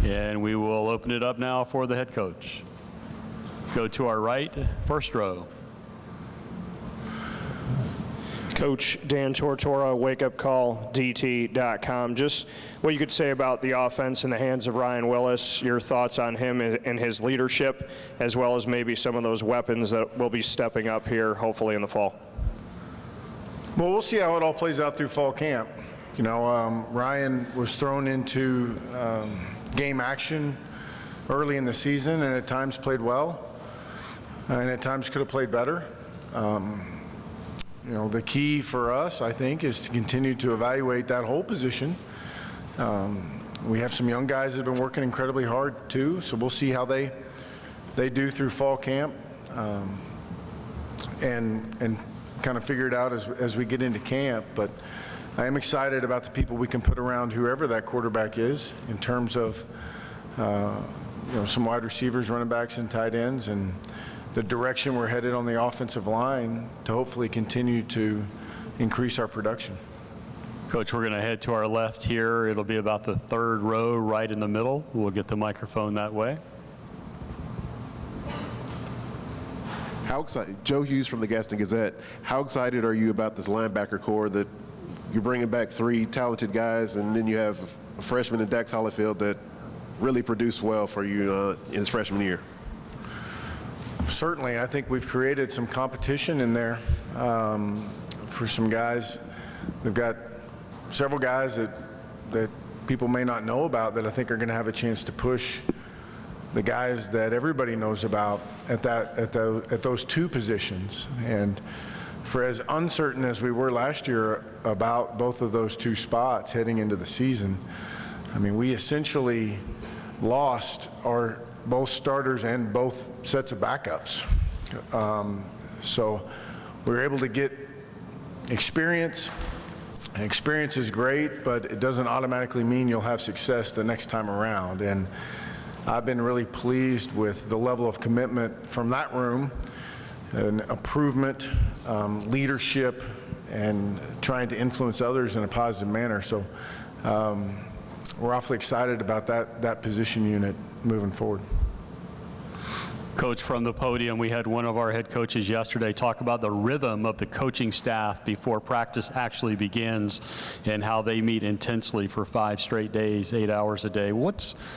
And we will open it up now for the head coach. Go to our right, first row. Coach Dan Tortora, wakeupcalldt.com. Just what you could say about the offense in the hands of Ryan Willis, your thoughts on him and his leadership, as well as maybe some of those weapons that will be stepping up here, hopefully in the fall. Well, we'll see how it all plays out through fall camp. You know, Ryan was thrown into game action early in the season and at times played well and at times could have played better. You know, the key for us, I think, is to continue to evaluate that whole position. We have some young guys that have been working incredibly hard too, so we'll see how they do through fall camp and kind of figure it out as we get into camp. But I am excited about the people we can put around whoever that quarterback is in terms of you know, some wide receivers, running backs, and tight ends, and the direction we're headed on the offensive line to hopefully continue to increase our production. Coach, we're going to head to our left here. It'll be about the third row right in the middle. We'll get the microphone that way. How excited, Joe Hughes from the Gaston Gazette, how excited are you about this linebacker core that you're bringing back 3 talented guys, and then you have a freshman in Dax Hollifield that really produced well for you in his freshman year? Certainly, I think we've created some competition in there for some guys. We've got several guys that people may not know about that I think are going to have a chance to push the guys that everybody knows about at those 2 positions. And for as uncertain as we were last year about both of those 2 spots heading into the season, I mean, we essentially lost our both starters and both sets of backups. So we were able to get experience. Experience is great, but it doesn't automatically mean you'll have success the next time around. And I've been really pleased with the level of commitment from that room, and improvement, leadership, and trying to influence others in a positive manner. So we're awfully excited about that position unit moving forward. Coach, from the podium, we had one of our head coaches yesterday talk about the rhythm of the coaching staff before practice actually begins and how they meet intensely for 5 straight days, 8 hours a day.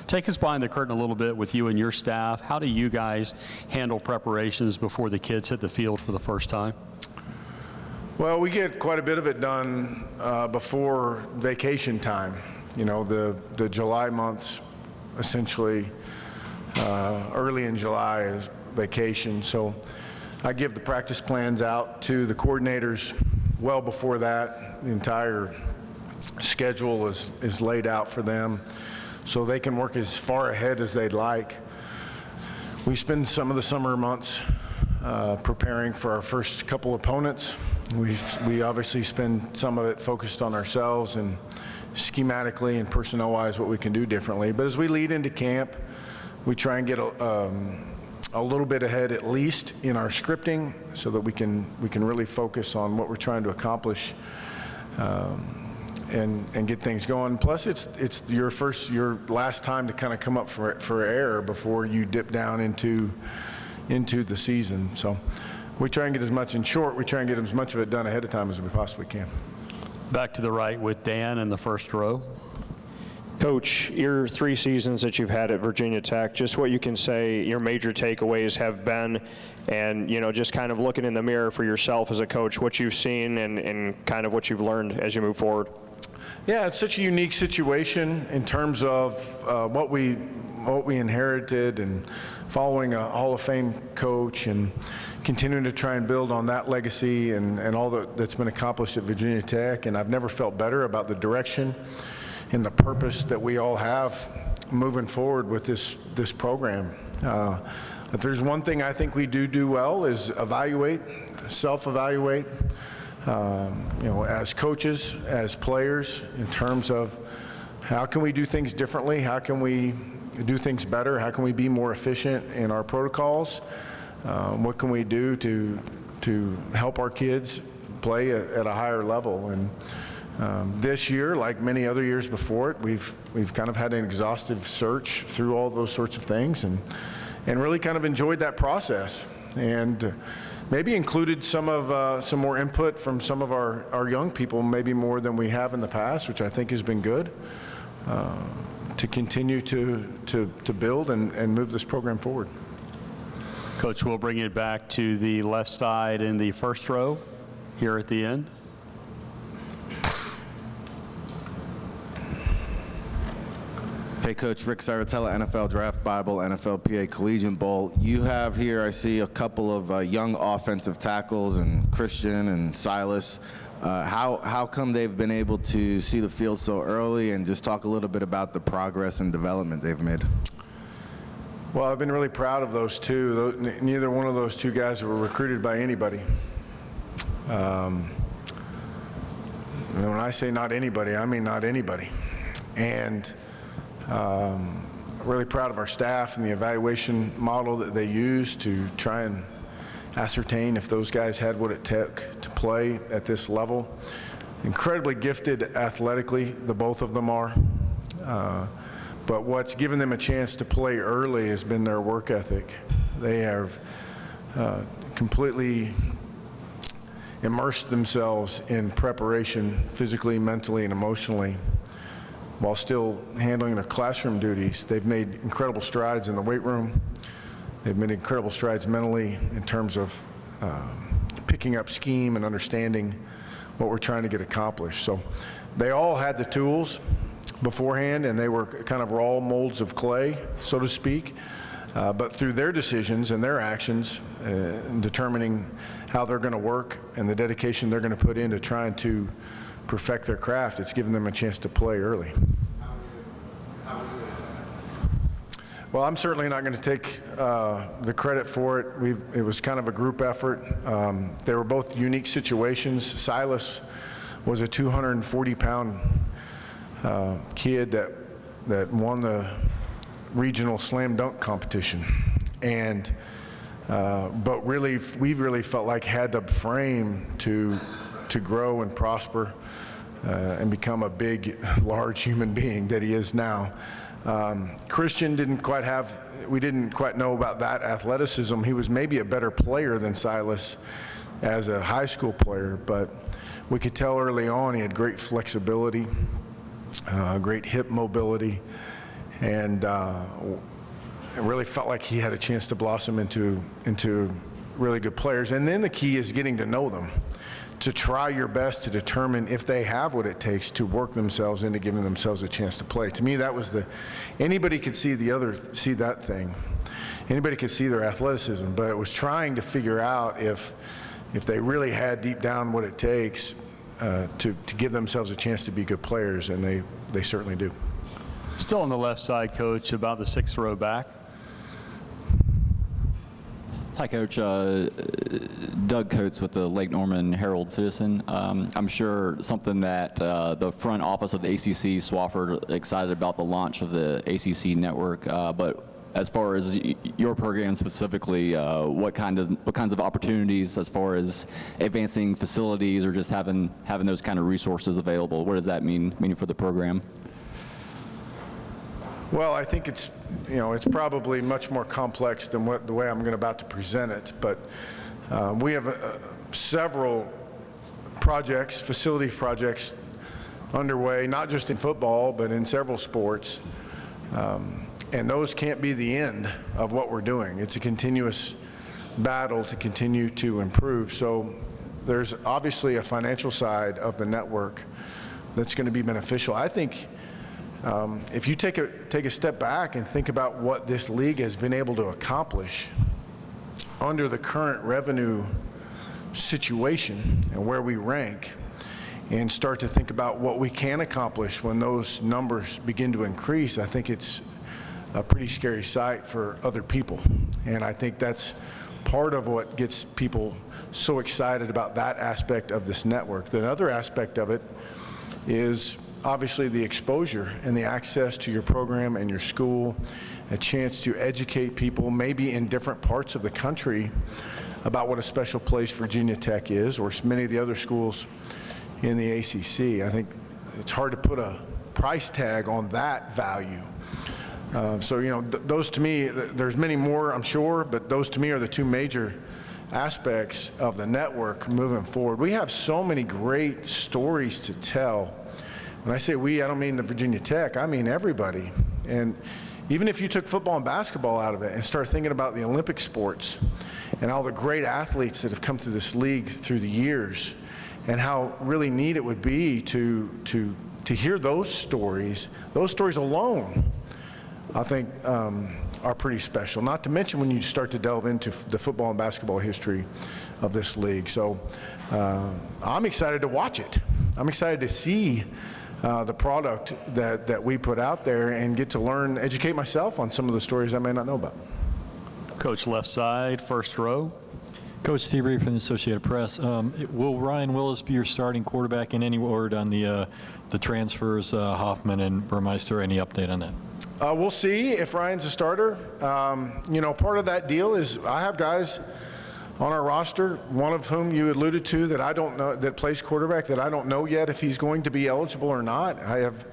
Take us behind the curtain a little bit with you and your staff. How do you guys handle preparations before the kids hit the field for the first time? Well, we get quite a bit of it done before vacation time. You know, the July months, essentially, early in July is vacation. So I give the practice plans out to the coordinators well before that. The entire schedule is laid out for them so they can work as far ahead as they'd like. We spend some of the summer months preparing for our first couple opponents. We obviously spend some of it focused on ourselves and schematically and personnel-wise what we can do differently. But as we lead into camp, we try and get a little bit ahead at least in our scripting so that we can really focus on what we're trying to accomplish and get things going. Plus, it's your last time to kind of come up for air before you dip down into the season. So we try and get as much in short. We try and get as much of it done ahead of time as we possibly can. Back to the right with Dan in the first row. Coach, your 3 seasons that you've had at Virginia Tech, just what you can say your major takeaways have been, and you know, just kind of looking in the mirror for yourself as a coach, what you've seen and kind of what you've learned as you move forward. Yeah, it's such a unique situation in terms of what we inherited, and following a Hall of Fame coach and continuing to try and build on that legacy and all that's been accomplished at Virginia Tech. And I've never felt better about the direction and the purpose that we all have moving forward with this program. If there's one thing I think we do well is evaluate, self-evaluate, you know, as coaches, as players, in terms of how can we do things differently, how can we do things better, how can we be more efficient in our protocols, what can we do to help our kids play at a higher level. And This year, like many other years before it, we've kind of had an exhaustive search through all those sorts of things, and really kind of enjoyed that process, and maybe included some more input from some of our young people, maybe more than we have in the past, which I think has been good, to continue to build and move this program forward. Coach, we'll bring it back to the left side in the first row here at the end. Hey, Coach. Rick Saratella, NFL Draft Bible, NFLPA Collegiate Bowl. You have here, I see, a couple of young offensive tackles, and Christian and Silas. How come they've been able to see the field so early, and just talk a little bit about the progress and development they've made? Well, I've been really proud of those two. Neither one of those two guys were recruited by anybody. When I say not anybody, I mean not anybody. And really proud of our staff and the evaluation model that they used to try and ascertain if those guys had what it took to play at this level. Incredibly gifted athletically, the both of them are. But what's given them a chance to play early has been their work ethic. They have completely immersed themselves in preparation physically, mentally, and emotionally, while still handling their classroom duties. They've made incredible strides in the weight room. They've made incredible strides mentally in terms of picking up scheme and understanding what we're trying to get accomplished. So they all had the tools beforehand, and they were kind of raw molds of clay, so to speak. But through their decisions and their actions, in determining how they're going to work and the dedication they're going to put into trying to perfect their craft, it's given them a chance to play early. Well, I'm certainly not going to take the credit for it. It was kind of a group effort. They were both unique situations. Silas was a 240-pound kid that won the regional slam dunk competition, and but really we really felt like had the frame to grow and prosper and become a big, large human being that he is now. Christian we didn't quite know about that athleticism. He was maybe a better player than Silas as a high school player, but we could tell early on he had great flexibility, great hip mobility, and it really felt like he had a chance to blossom into really good players. And then the key is getting to know them, to try your best to determine if they have what it takes to work themselves into giving themselves a chance to play. To me, that was anybody could see that thing. Anybody could see their athleticism, but it was trying to figure out if they really had deep down what it takes to give themselves a chance to be good players, and they certainly do. Still on the left side, Coach, about the sixth row back. Hi, Coach. Doug Coates with the Lake Norman Herald-Citizen. I'm sure something that the front office of the ACC, Swofford, excited about the launch of the ACC network. But as far as your program specifically, what kinds of opportunities as far as advancing facilities or just having those kind of resources available? What does that mean for the program? Well, I think it's probably much more complex than the way I'm about to present it, but we have several projects, facility projects underway, not just in football, but in several sports, and those can't be the end of what we're doing. It's a continuous battle to continue to improve. So there's obviously a financial side of the network that's going to be beneficial. I think if you take a step back and think about what this league has been able to accomplish under the current revenue situation and where we rank, and start to think about what we can accomplish when those numbers begin to increase, I think it's a pretty scary sight for other people. And I think that's part of what gets people so excited about that aspect of this network. The other aspect of it is obviously the exposure and the access to your program and your school, a chance to educate people maybe in different parts of the country about what a special place Virginia Tech is, or many of the other schools in the ACC. I think it's hard to put a price tag on that value. So, you know, those to me, there's many more, I'm sure, but those to me are the two major aspects of the network moving forward. We have so many great stories to tell. When I say we, I don't mean the Virginia Tech, I mean everybody. And even if you took football and basketball out of it and start thinking about the Olympic sports and all the great athletes that have come through this league through the years, and how really neat it would be to hear those stories alone, I think are pretty special. Not to mention when you start to delve into the football and basketball history of this league. So I'm excited to watch it. I'm excited to see the product that we put out there and get to learn, educate myself on some of the stories I may not know about. Coach left side, first row. Coach Steve Reed from the Associated Press. Will Ryan Willis be your starting quarterback? In any word on the transfers, Hoffman and Burmeister? Any update on that? We'll see if Ryan's a starter. You know, part of that deal is I have guys on our roster, one of whom you alluded to that I don't know, that plays quarterback, that I don't know yet if he's going to be eligible or not. I have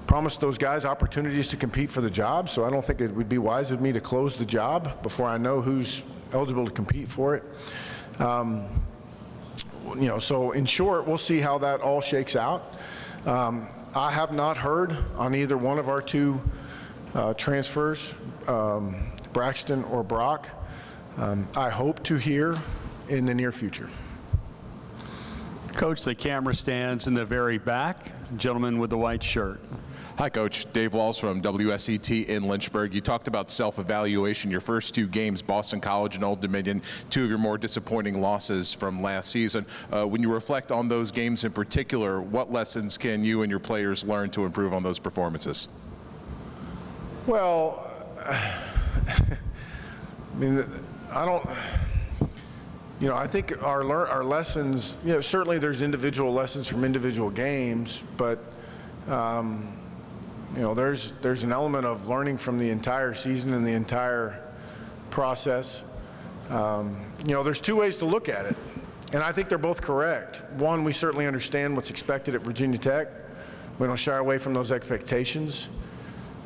promised those guys opportunities to compete for the job, so I don't think it would be wise of me to close the job before I know who's eligible to compete for it. You know, so in short, we'll see how that all shakes out. I have not heard on either one of our two transfers, Braxton or Brock. I hope to hear in the near future. Coach, the camera stands in the very back. Gentleman with the white shirt. Hi, Coach. Dave Walls from WSET in Lynchburg. You talked about self-evaluation. Your first two games, Boston College and Old Dominion, two of your more disappointing losses from last season. When you reflect on those games in particular, what lessons can you and your players learn to improve on those performances? Well, I mean, I don't, you know, I think our lessons, you know, certainly there's individual lessons from individual games, but you know, there's an element of learning from the entire season and the entire process. You know, there's two ways to look at it, and I think they're both correct. One, we certainly understand what's expected at Virginia Tech. We don't shy away from those expectations,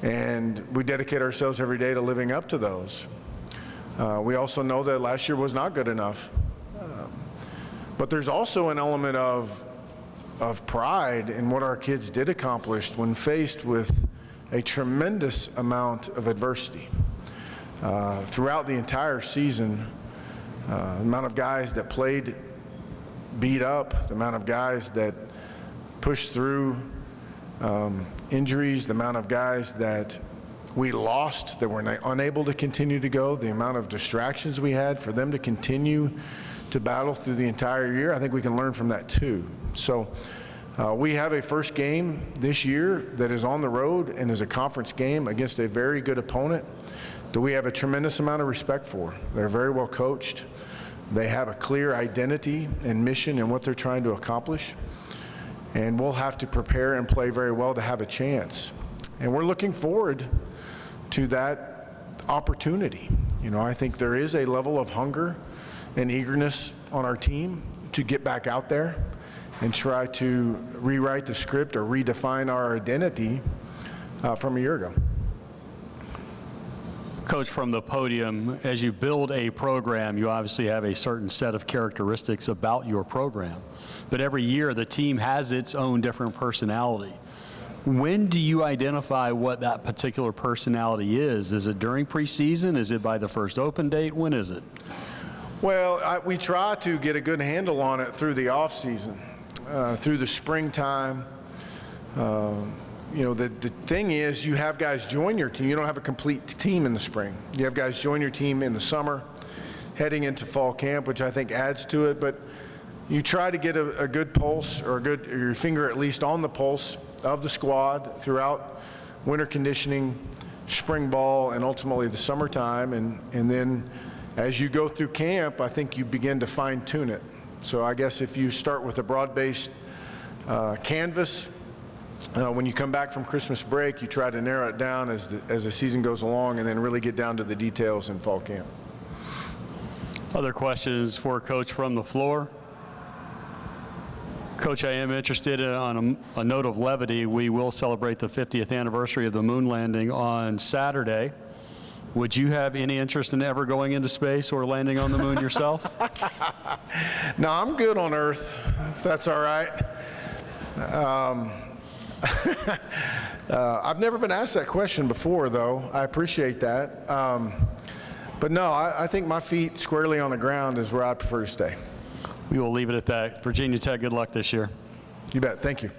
and we dedicate ourselves every day to living up to those. We also know that last year was not good enough. But there's also an element of pride in what our kids did accomplish when faced with a tremendous amount of adversity. Throughout the entire season, the amount of guys that played beat up, the amount of guys that pushed through injuries, the amount of guys that we lost that were unable to continue to go, the amount of distractions we had for them to continue to battle through the entire year, I think we can learn from that too. So we have a first game this year that is on the road and is a conference game against a very good opponent that we have a tremendous amount of respect for. They're very well coached. They have a clear identity and mission in what they're trying to accomplish. And we'll have to prepare and play very well to have a chance. And we're looking forward to that opportunity. You know, I think there is a level of hunger and eagerness on our team to get back out there and try to rewrite the script or redefine our identity from a year ago. Coach, from the podium, as you build a program, you obviously have a certain set of characteristics about your program. But every year, the team has its own different personality. When do you identify what that particular personality is? Is it during preseason? Is it by the first open date? When is it? Well, we try to get a good handle on it through the off season, through the springtime. You know, the thing is, you have guys join your team. You don't have a complete team in the spring. You have guys join your team in the summer, heading into fall camp, which I think adds to it. But you try to get a good pulse, or your finger at least on the pulse of the squad throughout winter conditioning, spring ball, and ultimately the summertime. And then as you go through camp, I think you begin to fine tune it. So I guess if you start with a broad-based canvas, when you come back from Christmas break, you try to narrow it down as the season goes along, and then really get down to the details in fall camp. Other questions for Coach from the floor? Coach, I am interested on a note of levity. We will celebrate the 50th anniversary of the moon landing on Saturday. Would you have any interest in ever going into space or landing on the moon yourself? No, I'm good on Earth, if that's all right. I've never been asked that question before, though. I appreciate that. But no, I think my feet squarely on the ground is where I prefer to stay. We will leave it at that. Virginia Tech, good luck this year. You bet. Thank you.